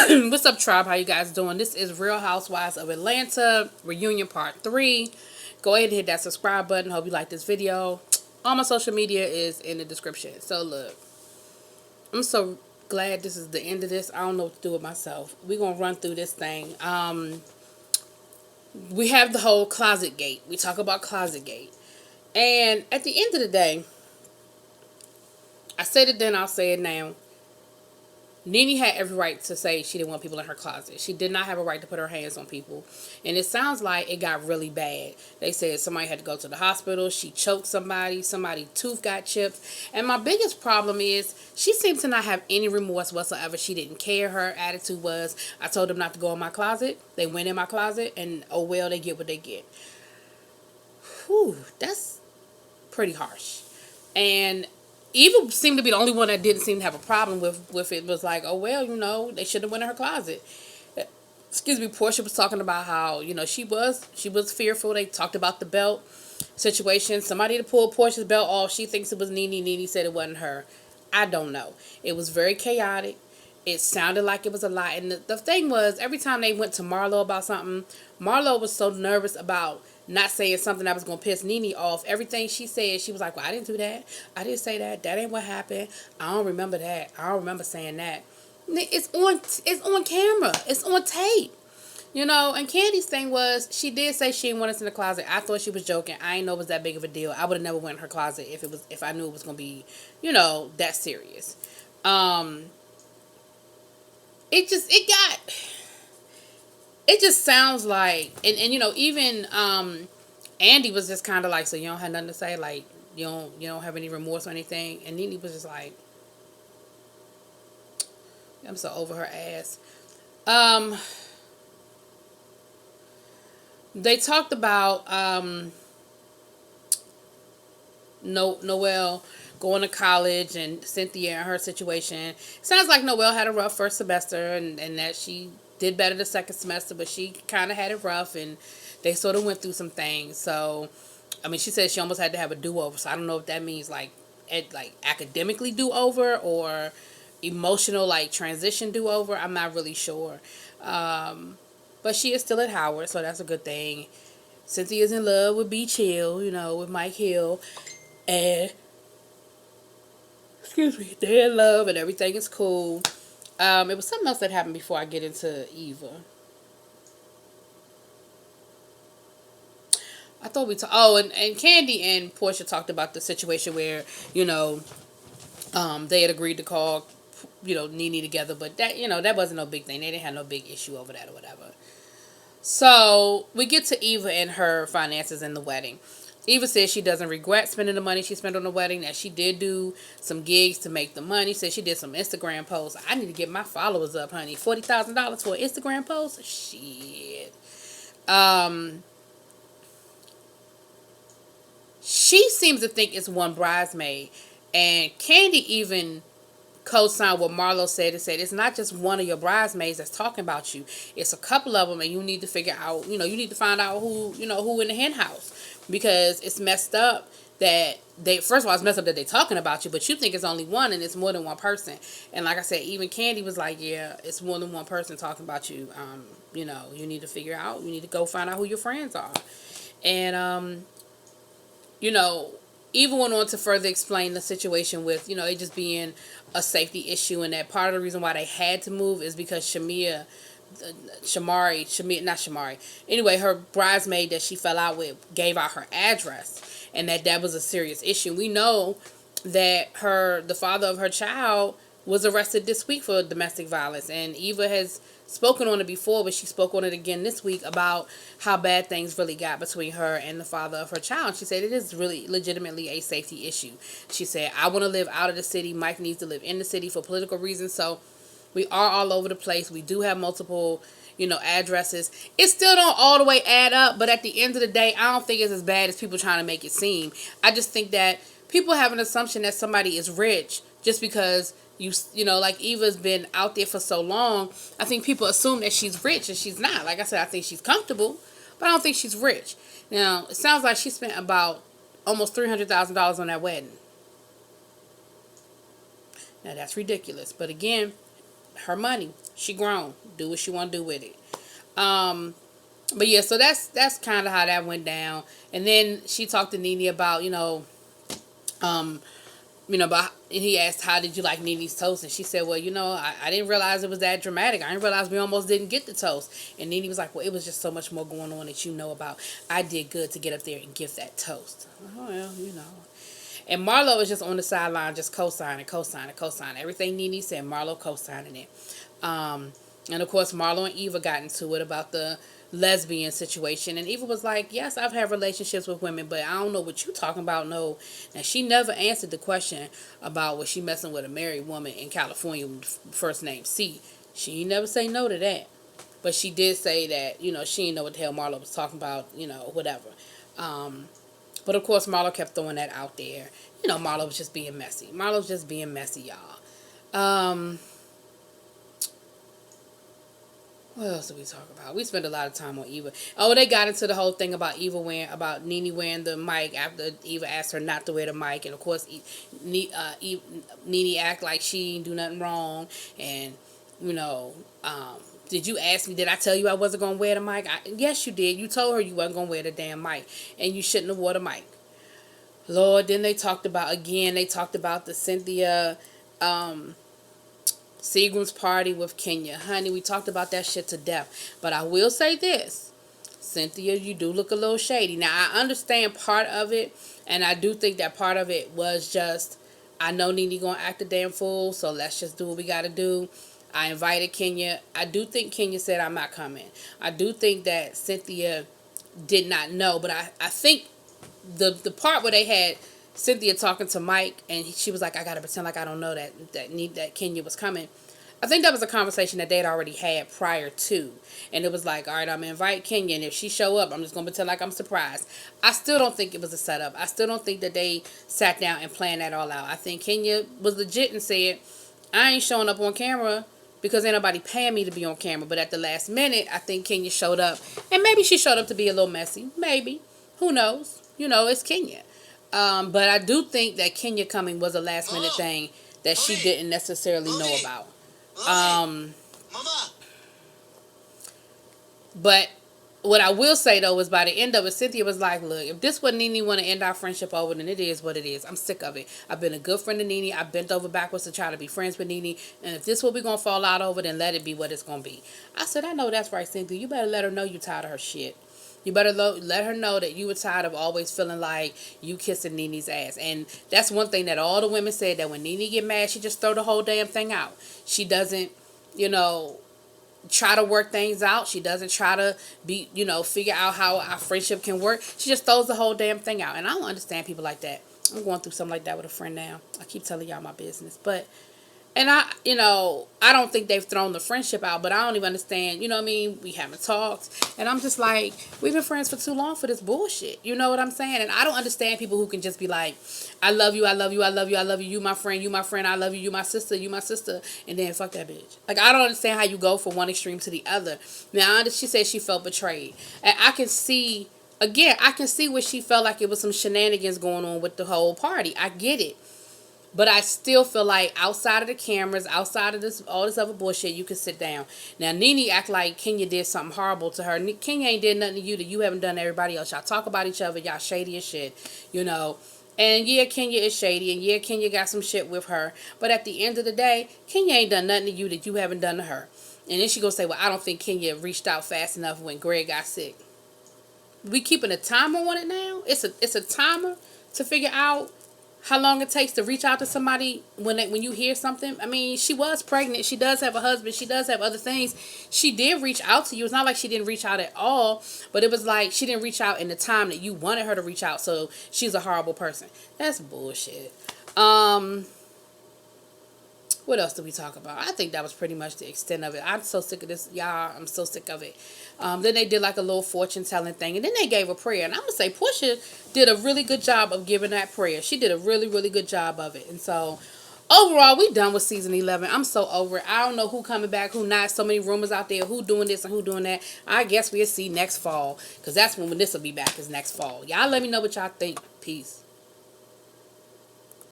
What's up, tribe? How you guys doing? This is Real Housewives of Atlanta reunion part 3. Go ahead and hit that subscribe button. Hope you like this video. All my social media is in the description. So look, I'm so glad this is the end of this. I don't know what to do with myself. We're gonna run through this thing. We have the whole closet gate. We talk about closet gate, and at the end of the day, I said it then. I'll say it now. Nene had every right to say she didn't want people in her closet. She did not have a right to put her hands on people. And it sounds like it got really bad. They said somebody had to go to the hospital. She choked somebody. Somebody's tooth got chipped. And my biggest problem is she seemed to not have any remorse whatsoever. She didn't care. Her attitude was, I told them not to go in my closet. They went in my closet. And oh well, they get what they get. Whew, that's pretty harsh. And Eva seemed to be the only one that didn't seem to have a problem with it. Was like, oh well, they should have went in her closet. Excuse me. Portia was talking about how she was fearful. They talked about the belt situation. Somebody to pull Portia's belt off. She thinks it was Nene. Nene said it wasn't her. I don't know. It was very chaotic. It sounded like it was a lot. And the thing was, every time they went to Marlo about something, Marlo was so nervous about not saying something that was going to piss Nene off. Everything she said, she was like, well, I didn't do that. I didn't say that. That ain't what happened. I don't remember that. I don't remember saying that. It's on camera. It's on tape. And Candy's thing was, she did say she didn't want us in the closet. I thought she was joking. I didn't know it was that big of a deal. I would have never went in her closet if I knew it was going to be, that serious. It just sounds like, and even Andy was just kind of like, so you don't have nothing to say, like you don't have any remorse or anything. And Nene was just like, I'm so over her ass. They talked about Noelle going to college and Cynthia and her situation. Sounds like Noelle had a rough first semester and that she did better the second semester, but she kind of had it rough and they sort of went through some things. So, she said she almost had to have a do-over. So I don't know if that means like academically do-over or emotional like transition do-over. I'm not really sure. But she is still at Howard, so that's a good thing. Cynthia's in love with B. Chill, with Mike Hill. And they're in love and everything is cool. It was something else that happened before I get into Eva. I thought and Candy and Portia talked about the situation where, they had agreed to call, Nene together, but that, that wasn't no big thing. They didn't have no big issue over that or whatever. So we get to Eva and her finances and the wedding. Eva says she doesn't regret spending the money she spent on the wedding, that she did do some gigs to make the money. Says she did some Instagram posts. I need to get my followers up, honey. $40,000 for an Instagram post? Shit. She seems to think it's one bridesmaid. And Candy even co-signed what Marlo said and said, it's not just one of your bridesmaids that's talking about you. It's a couple of them, and you need to figure out, you need to find out who in the hen house. Because it's messed up that first of all, it's messed up that they're talking about you, but you think it's only one and it's more than one person. And like I said, even Candy was like, yeah, it's more than one person talking about you. You need to figure out, you need to go find out who your friends are. And, Eva went on to further explain the situation with, it just being a safety issue, and that part of the reason why they had to move is because Anyway, her bridesmaid that she fell out with gave out her address, and that was a serious issue. We know that the father of her child was arrested this week for domestic violence, and Eva has spoken on it before, but she spoke on it again this week about how bad things really got between her and the father of her child. She said it is really legitimately a safety issue. She said, I want to live out of the city. Mike needs to live in the city for political reasons. So we are all over the place. We do have multiple, addresses. It still don't all the way add up, but at the end of the day, I don't think it's as bad as people trying to make it seem. I just think that people have an assumption that somebody is rich just because like Eva's been out there for so long. I think people assume that she's rich, and she's not. Like I said, I think she's comfortable, but I don't think she's rich. Now, it sounds like she spent about almost $300,000 on that wedding. Now, that's ridiculous. But again, her money. She grown. Do what she want to do with it. But yeah, so that's kind of how that went down. And then she talked to Nene about, um, but he asked, how did you like Nene's toast? And she said, well, I didn't realize it was that dramatic. I didn't realize we almost didn't get the toast. And Nene was like, well, it was just so much more going on that you know about. I did good to get up there and give that toast. Oh, well, And Marlo was just on the sideline, just co-signing. Everything Nene said, Marlo co-signing it. And of course, Marlo and Eva got into it about the lesbian situation. And Eva was like, yes, I've had relationships with women, but I don't know what you talking about, no. And she never answered the question about was she messing with a married woman in California with first name C. She never say no to that. But she did say that, she didn't know what the hell Marlo was talking about, whatever. But of course, Marlo kept throwing that out there. Marlo was just being messy. Marlo's just being messy, y'all. What else did we talk about? We spent a lot of time on Eva. Oh, they got into the whole thing about Nene wearing the mic after Eva asked her not to wear the mic. And of course, Nene act like she didn't do nothing wrong. And, did you ask me, did I tell you I wasn't going to wear the mic? Yes, you did. You told her you wasn't going to wear the damn mic. And you shouldn't have wore the mic. Lord, then they talked about the Cynthia Seagram's party with Kenya. Honey, we talked about that shit to death. But I will say this. Cynthia, you do look a little shady. Now, I understand part of it. And I do think that part of it was just, I know Nene going to act a damn fool. So let's just do what we got to do. I invited Kenya. I do think Kenya said I'm not coming. I do think that Cynthia did not know. But I think the part where they had Cynthia talking to Mike, and she was like, I got to pretend like I don't know that Kenya was coming. I think that was a conversation that they'd already had prior to. And it was like, all right, I'm going to invite Kenya, and if she show up, I'm just going to pretend like I'm surprised. I still don't think it was a setup. I still don't think that they sat down and planned that all out. I think Kenya was legit and said, I ain't showing up on camera because ain't nobody paying me to be on camera. But at the last minute, I think Kenya showed up. And maybe she showed up to be a little messy. Maybe. Who knows? It's Kenya. But I do think that Kenya coming was a last minute thing that she didn't necessarily know about. But what I will say though is by the end of it, Cynthia was like, look, if this what Nene want to end our friendship over, then it is what it is. I'm sick of it. I've been a good friend to Nene. I bent over backwards to try to be friends with Nene. And if this what we're going to fall out over, then let it be what it's going to be. I said, I know that's right, Cynthia. You better let her know you tired of her shit. You better let her know that you were tired of always feeling like you kissing Nene's ass. And that's one thing that all the women said, that when Nene get mad, she just throw the whole damn thing out. She doesn't, try to work things out. She doesn't try to figure out how our friendship can work. She just throws the whole damn thing out. And I don't understand people like that. I'm going through something like that with a friend now. I keep telling y'all my business. And I don't think they've thrown the friendship out, but I don't even understand, we haven't talked, and I'm just like, we've been friends for too long for this bullshit, you know what I'm saying? And I don't understand people who can just be like, I love you, I love you, I love you, I love you, you my friend, I love you, you my sister, and then fuck that bitch. Like, I don't understand how you go from one extreme to the other. Now, she said she felt betrayed, and I can see where she felt like it was some shenanigans going on with the whole party. I get it. But I still feel like outside of the cameras, outside of all this other bullshit, you can sit down. Now, Nene act like Kenya did something horrible to her. Kenya ain't did nothing to you that you haven't done to everybody else. Y'all talk about each other. Y'all shady as shit, And yeah, Kenya is shady. And yeah, Kenya got some shit with her. But at the end of the day, Kenya ain't done nothing to you that you haven't done to her. And then she gonna say, well, I don't think Kenya reached out fast enough when Greg got sick. We keeping a timer on it now? It's a timer to figure out how long it takes to reach out to somebody when you hear something. I mean, she was pregnant. She does have a husband. She does have other things. She did reach out to you. It's not like she didn't reach out at all, but it was like she didn't reach out in the time that you wanted her to reach out, so she's a horrible person. That's bullshit. What else did we talk about? I think that was pretty much the extent of it. I'm so sick of this, y'all. I'm so sick of it. Then they did like a little fortune telling thing, and then they gave a prayer. And I'm gonna say Portia did a really good job of giving that prayer. She did a really, really good job of it. And so overall, we done with season 11. I'm so over it. I don't know who coming back, who not. So many rumors out there, who doing this and who doing that. I guess we'll see next fall, because that's when this will be back, is next fall. Y'all let me know what y'all think. Peace.